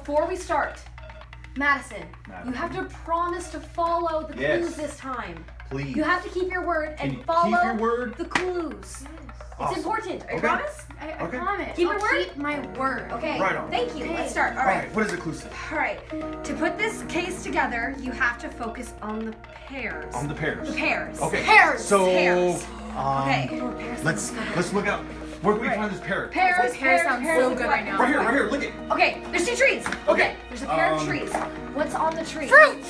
before we start, Madison, you have to promise to follow the clues this time. Please. You have to keep your word and follow follow the clues. It's important. I promise? I promise. Keep your word? Keep my word. Okay. Right on. Thank you. Okay. Let's start. All All right. right, what does the clue say? All right. To put this case together, you have to focus on the pairs. On the pairs. The pairs. Okay. Pairs. So, Pairs. Okay. let's look out. Where can we find this pear? Pairs. Pear sounds so good right now. Right here, look it. Okay. There's 2 trees. Okay. There's a pair of trees. What's on the tree? Fruit!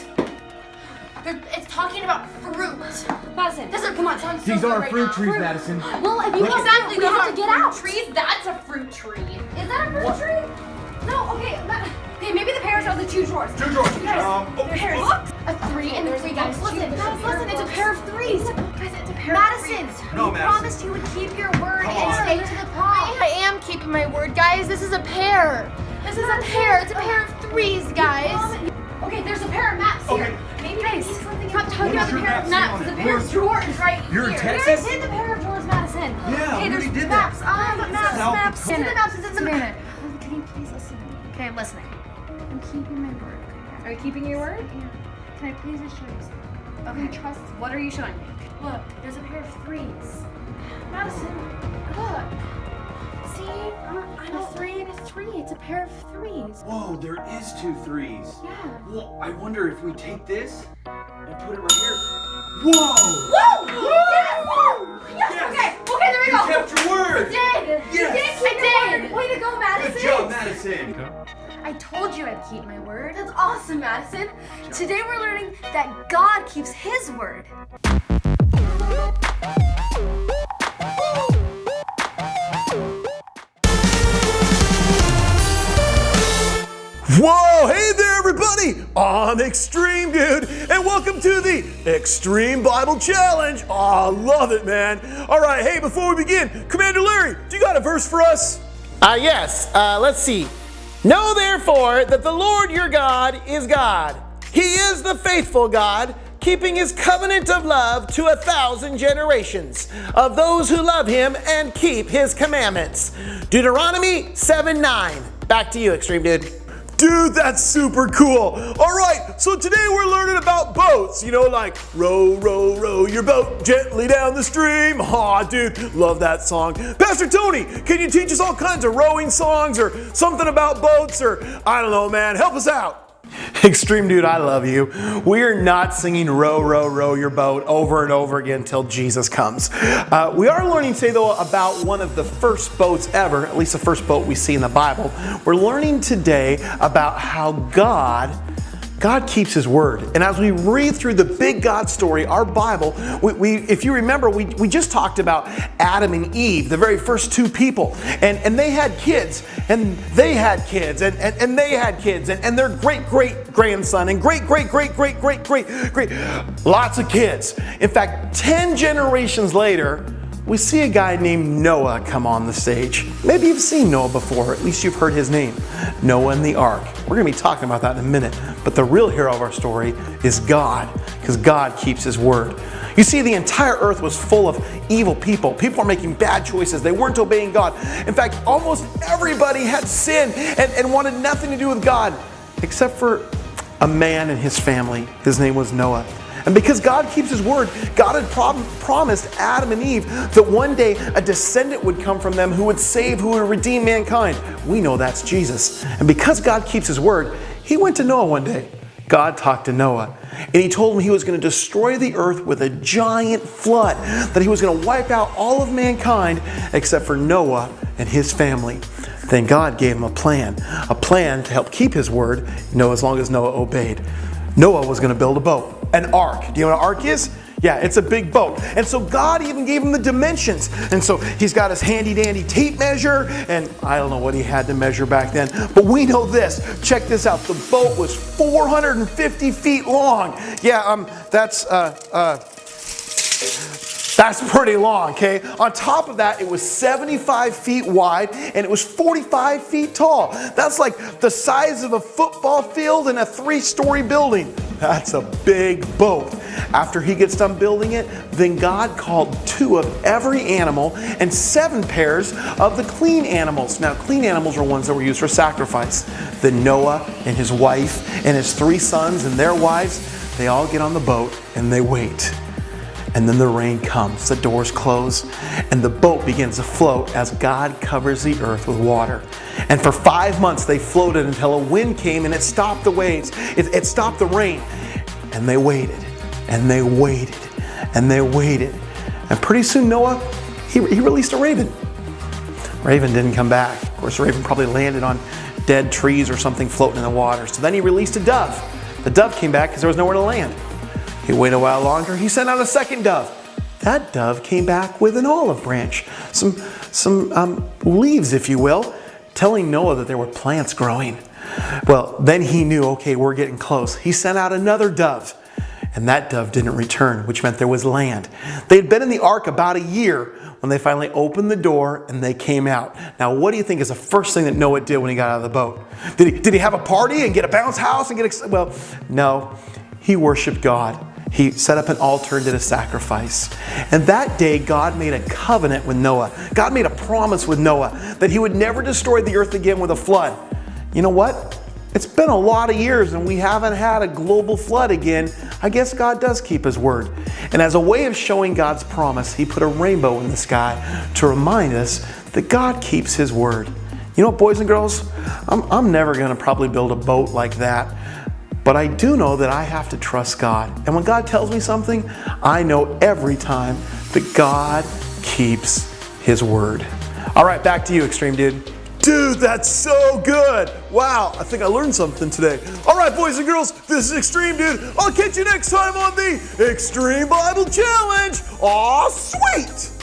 It's talking about fruit. Madison. Come on, sounds so These good are right fruit now. trees, Madison. Well, if you Look have Exactly, we those have are to get fruit out. trees. That's a fruit tree. Is that a fruit tree? No. Okay. Okay. Maybe the pears are the 2 drawers. 2 drawers. Guys, Pears. look. A 3 and there's 3 guys. Listen, listen. It's a pair of 3s. Guys, it's a pair Madison, of 3s. No, you Madison. promised you would keep your word Come and on. stay to the prom. I am keeping my word, guys. This is a pair. This is a pair. It's a pair of 3s, guys. Okay, there's a pair of maps here. Okay. Maybe I need something. Stop talking about the your pair maps of say nuts. on The it? pair of drawers right You're in here. Texas? Where is the pair of drawers, Madison? Yeah, okay, we there's already did maps. that. Maps. Now- Maps. It's in the maps. It's in the Savannah, maps. can you please listen? Okay, I'm listening. I'm keeping my word. Are you keeping your word? Yeah. Can I please just show you something? Okay. Can you trust? What are you showing me? Look, there's a pair of 3s. Madison. Look. See? I'm a 3 and a 3. It's a pair of 3s. Whoa, there is 2 3s. Yeah. Well, I wonder if we take this and put it right here. Whoa! Whoa! Yes! Whoa! Yes! Yes! Okay, there we You go. kept your word! Did! Yes! You did keep your word. Way to go, Madison! Good job, Madison! I told you I'd keep my word. That's awesome, Madison. Today we're learning that God keeps His word. Whoa, hey there everybody! I'm Extreme Dude, and welcome to the Extreme Bible Challenge. Aw, love it, man. All right, hey, before we begin, Commander Larry, do you got a verse for us? Yes, let's see. Know therefore that the Lord your God is God. He is the faithful God, keeping his covenant of love to 1,000 generations of those who love him and keep his commandments. Deuteronomy 7:9. Back to you, Extreme Dude. Dude, that's super cool. All right, so today we're learning about boats. You know, like row, row, row your boat gently down the stream. Aw, dude, love that song. Pastor Tony, can you teach us all kinds of rowing songs or something about boats or, I don't know, man, help us out. Extreme Dude, I love you. We are not singing row, row, row your boat over and over again until Jesus comes. We are learning today, though, about one of the first boats ever, at least the first boat we see in the Bible. We're learning today about how God keeps his word. And as we read through the big God story, our Bible, if you remember, we just talked about Adam and Eve, the very first 2 people. And they had kids, and they had kids, and they had kids, and their great-great-grandson, and great-great-great-great-great-great, lots of kids. In fact, 10 generations later, we see a guy named Noah come on the stage. Maybe you've seen Noah before, or at least you've heard his name, Noah and the Ark. We're going to be talking about that in a minute. But the real hero of our story is God, because God keeps his word. You see, the entire earth was full of evil people. People are making bad choices. They weren't obeying God. In fact, almost everybody had sinned and wanted nothing to do with God, except for a man and his family. His name was Noah. And because God keeps his word, God had promised Adam and Eve that one day a descendant would come from them who would redeem mankind. We know that's Jesus. And because God keeps his word, he went to Noah one day. God talked to Noah, and he told him he was going to destroy the earth with a giant flood, that he was going to wipe out all of mankind except for Noah and his family. Then God gave him a plan to help keep his word, as long as Noah obeyed. Noah was going to build a boat. An ark. Do you know what an ark is? Yeah, it's a big boat. And so God even gave him the dimensions. And so he's got his handy dandy tape measure, and I don't know what he had to measure back then, but we know this. Check this out. The boat was 450 feet long. Yeah, that's That's pretty long, okay? On top of that, it was 75 feet wide and it was 45 feet tall. That's like the size of a football field and a 3-story building. That's a big boat. After he gets done building it, then God called 2 of every animal and 7 pairs of the clean animals. Now, clean animals are ones that were used for sacrifice. Then Noah and his wife and his 3 sons and their wives, they all get on the boat and they wait. And then the rain comes, the doors close, and the boat begins to float as God covers the earth with water. And for 5 months they floated until a wind came and it stopped the waves. It stopped the rain. And they waited, and they waited, and they waited. And pretty soon Noah, he released a raven. Raven didn't come back. Of course, the raven probably landed on dead trees or something floating in the water. So then he released a dove. The dove came back because there was nowhere to land. He waited a while longer. He sent out a second dove. That dove came back with an olive branch, some leaves, if you will, telling Noah that there were plants growing. Well, then he knew, okay, we're getting close. He sent out another dove, and that dove didn't return, which meant there was land. They had been in the ark about a year when they finally opened the door and they came out. Now, what do you think is the first thing that Noah did when he got out of the boat? Did he have a party and get a bounce house and get well, no. He worshiped God. He set up an altar and did a sacrifice. And that day, God made a covenant with Noah. God made a promise with Noah that he would never destroy the earth again with a flood. You know what? It's been a lot of years and we haven't had a global flood again. I guess God does keep his word. And as a way of showing God's promise, he put a rainbow in the sky to remind us that God keeps his word. You know what, boys and girls? I'm never going to probably build a boat like that. But I do know that I have to trust God. And when God tells me something, I know every time that God keeps his word. All right, back to you, Extreme Dude. Dude, that's so good. Wow, I think I learned something today. All right, boys and girls, this is Extreme Dude. I'll catch you next time on the Extreme Bible Challenge. Aw, sweet.